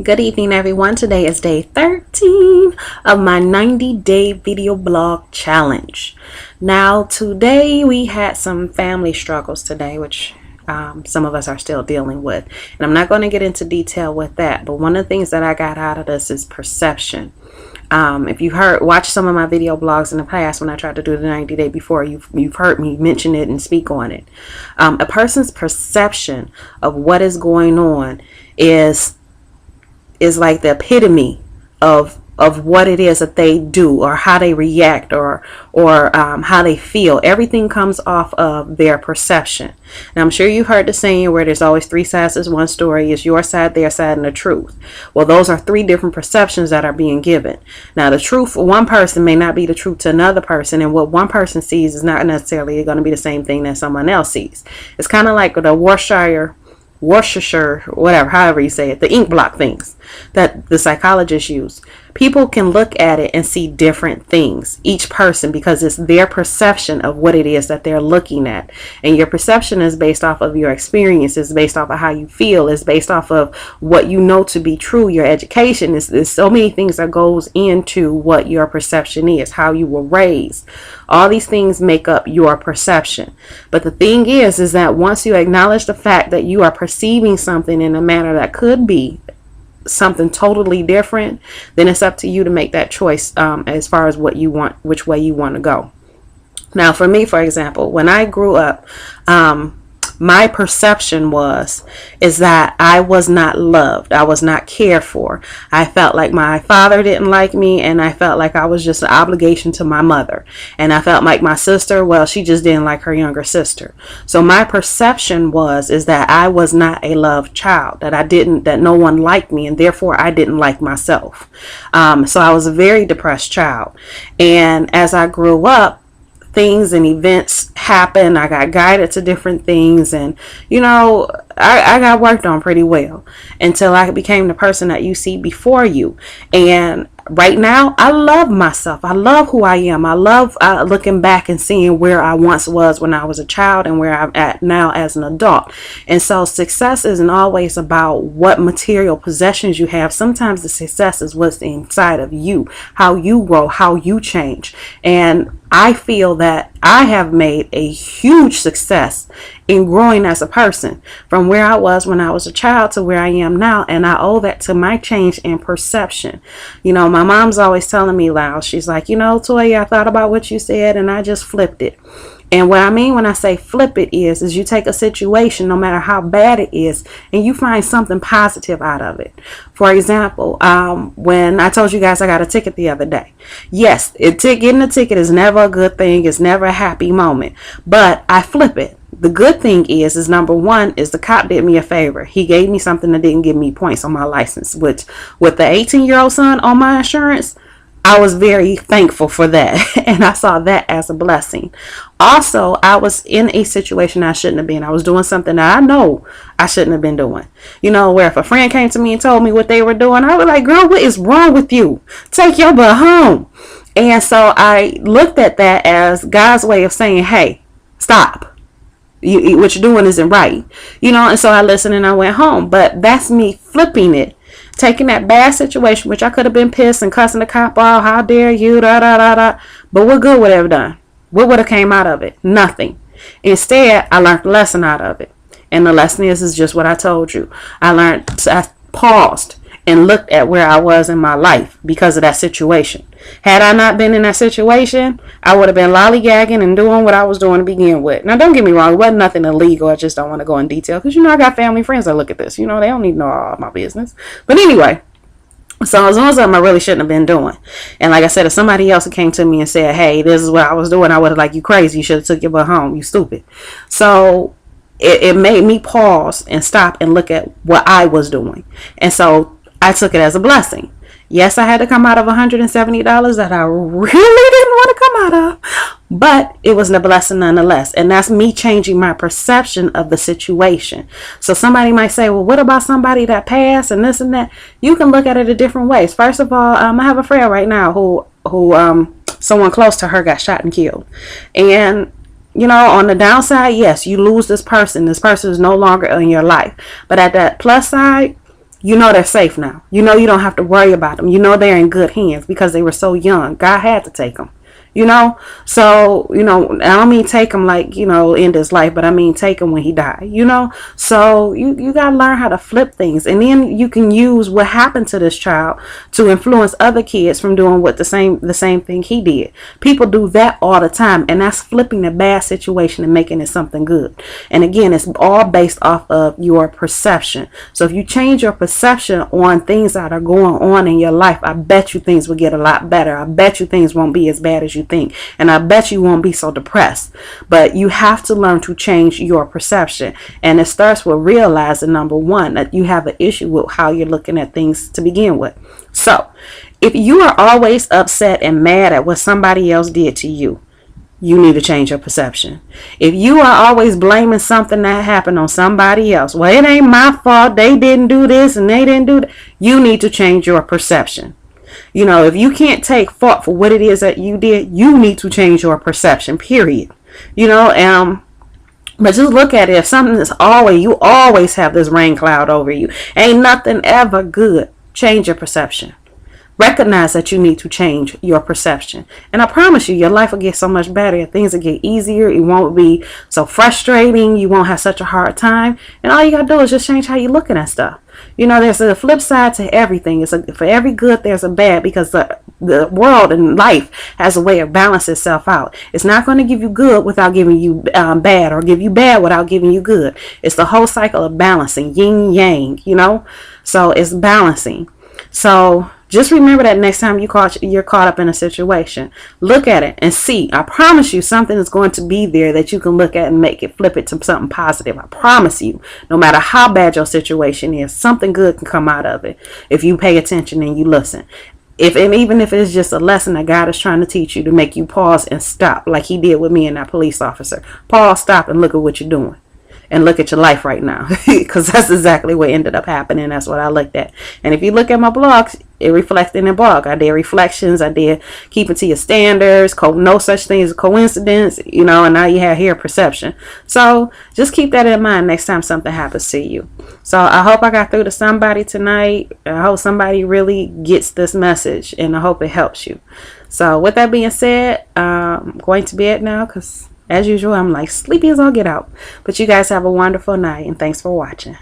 Good evening, everyone. Today is day 13 of my 90-day video blog challenge. Now, today we had some family struggles today, which some of us are still dealing with. And I'm not going to get into detail with that, but one of the things that I got out of this is perception. If you watch some of my video blogs in the past when I tried to do the 90-day before, you've heard me mention it and speak on it. A person's perception of what is going on is like the epitome of what it is that they do or how they react or how they feel. Everything comes off of their perception. Now, I'm sure you've heard the saying where there's always three sides to one story. It's your side, their side, and the truth. Well, those are three different perceptions that are being given. Now, the truth for one person may not be the truth to another person, and what one person sees is not necessarily going to be the same thing that someone else sees. It's kind of like the Worcestershire, whatever, however you say it, the ink blot things that the psychologists use. People can look at it and see different things, each person, because it's their perception of what it is that they're looking at. And your perception is based off of your experiences, based off of how you feel, it's based off of what you know to be true, your education. There's so many things that goes into what your perception is, how you were raised. All these things make up your perception. But the thing is that once you acknowledge the fact that you are perceiving something in a manner that could be something totally different, then it's up to you to make that choice as far as what you want, which way you want to go. Now, for me, for example, when I grew up, my perception is that I was not loved. I was not cared for. I felt like my father didn't like me, and I felt like I was just an obligation to my mother. And I felt like my sister, well, she just didn't like her younger sister. So my perception is that I was not a loved child, that no one liked me, and therefore I didn't like myself. So I was a very depressed child. And as I grew up, things and events happen. I got guided to different things, and I got worked on pretty well until I became the person that you see before you. And right now, I love myself. I love who I am. I love looking back and seeing where I once was when I was a child and where I'm at now as an adult. And so success isn't always about what material possessions you have. Sometimes the success is what's inside of you, how you grow, how you change. And I feel that I have made a huge success in growing as a person from where I was when I was a child to where I am now. And I owe that to my change in perception. My mom's always telling me, loud, she's like, Toya, I thought about what you said and I just flipped it. And what I mean when I say flip it is you take a situation, no matter how bad it is, and you find something positive out of it. For example, when I told you guys I got a ticket the other day. Yes, getting a ticket is never a good thing. It's never a happy moment. But I flip it. The good thing is number one is the cop did me a favor. He gave me something that didn't give me points on my license, which with the 18-year-old son on my insurance, I was very thankful for that, and I saw that as a blessing. Also, I was in a situation I shouldn't have been. I was doing something that I know I shouldn't have been doing. Where if a friend came to me and told me what they were doing, I was like, girl, what is wrong with you? Take your butt home. And so I looked at that as God's way of saying, hey, stop. What you're doing isn't right. And so I listened and I went home. But that's me flipping it. Taking that bad situation, which I could have been pissed and cussing the cop out, how dare you, da da da da. But what good would have done? What would have came out of it? Nothing. Instead, I learned a lesson out of it. And the lesson is just what I told you. I paused and looked at where I was in my life because of that situation. Had I not been in that situation, I would have been lollygagging and doing what I was doing to begin with. Now, don't get me wrong. It wasn't nothing illegal. I just don't want to go in detail because, I got family friends that look at this. They don't need to know all my business. But anyway, so as long as I really shouldn't have been doing. And like I said, if somebody else came to me and said, hey, this is what I was doing, I would have like, you crazy. You should have took your butt home. You stupid. So it made me pause and stop and look at what I was doing. And so I took it as a blessing. Yes, I had to come out of $170 that I really didn't want to come out of, but it was a blessing nonetheless. And that's me changing my perception of the situation. So somebody might say, well, what about somebody that passed and this and that? You can look at it in different ways. First of all, I have a friend right now who someone close to her got shot and killed. And on the downside, yes, you lose this person. This person is no longer in your life. But at that plus side, You know they're safe now. You know you don't have to worry about them. You know they're in good hands because they were so young. God had to take them. You know, so, you know, I don't mean take him like, you know, end his life, but I mean take him when he died, you know. So you got to learn how to flip things, and then you can use what happened to this child to influence other kids from doing what the same thing he did. People do that all the time, and that's flipping the bad situation and making it something good. And again, it's all based off of your perception. So if you change your perception on things that are going on in your life, I bet you things will get a lot better. I bet you things won't be as bad as you think, and I bet you won't be so depressed. But you have to learn to change your perception, and it starts with realizing, number one, that you have an issue with how you're looking at things to begin with. So if you are always upset and mad at what somebody else did to you, you need to change your perception. If you are always blaming something that happened on somebody else, well, it ain't my fault, they didn't do this and they didn't do that, you need to change your perception. You know, if you can't take fault for what it is that you did, you need to change your perception, period. You know, but just look at it. If something is you always have this rain cloud over you, ain't nothing ever good, change your perception. Recognize that you need to change your perception. And I promise you, your life will get so much better. Things will get easier. It won't be so frustrating. You won't have such a hard time. And all you got to do is just change how you're looking at stuff. You know, there's a flip side to everything. For every good, there's a bad, because the world and life has a way of balancing itself out. It's not going to give you good without giving you bad, or give you bad without giving you good. It's the whole cycle of balancing, yin yang, you know. So it's balancing. So just remember that next time you're caught up in a situation, look at it and see. I promise you something is going to be there that you can look at and make it, flip it to something positive. I promise you, no matter how bad your situation is, something good can come out of it if you pay attention and you listen. Even if it's just a lesson that God is trying to teach you, to make you pause and stop, like he did with me and that police officer. Pause, stop, and look at what you're doing. And look at your life right now, because that's exactly what ended up happening. That's what I looked at. And if you look at my blogs, it reflects in the blog. I did reflections. I did keeping to your standards, no such thing as a coincidence, you know, and now you have here perception. So just keep that in mind next time something happens to you. So I hope I got through to somebody tonight. I hope somebody really gets this message, and I hope it helps you. So with that being said, I'm going to bed now, because as usual, I'm like sleepy as all get out. But you guys have a wonderful night, and thanks for watching.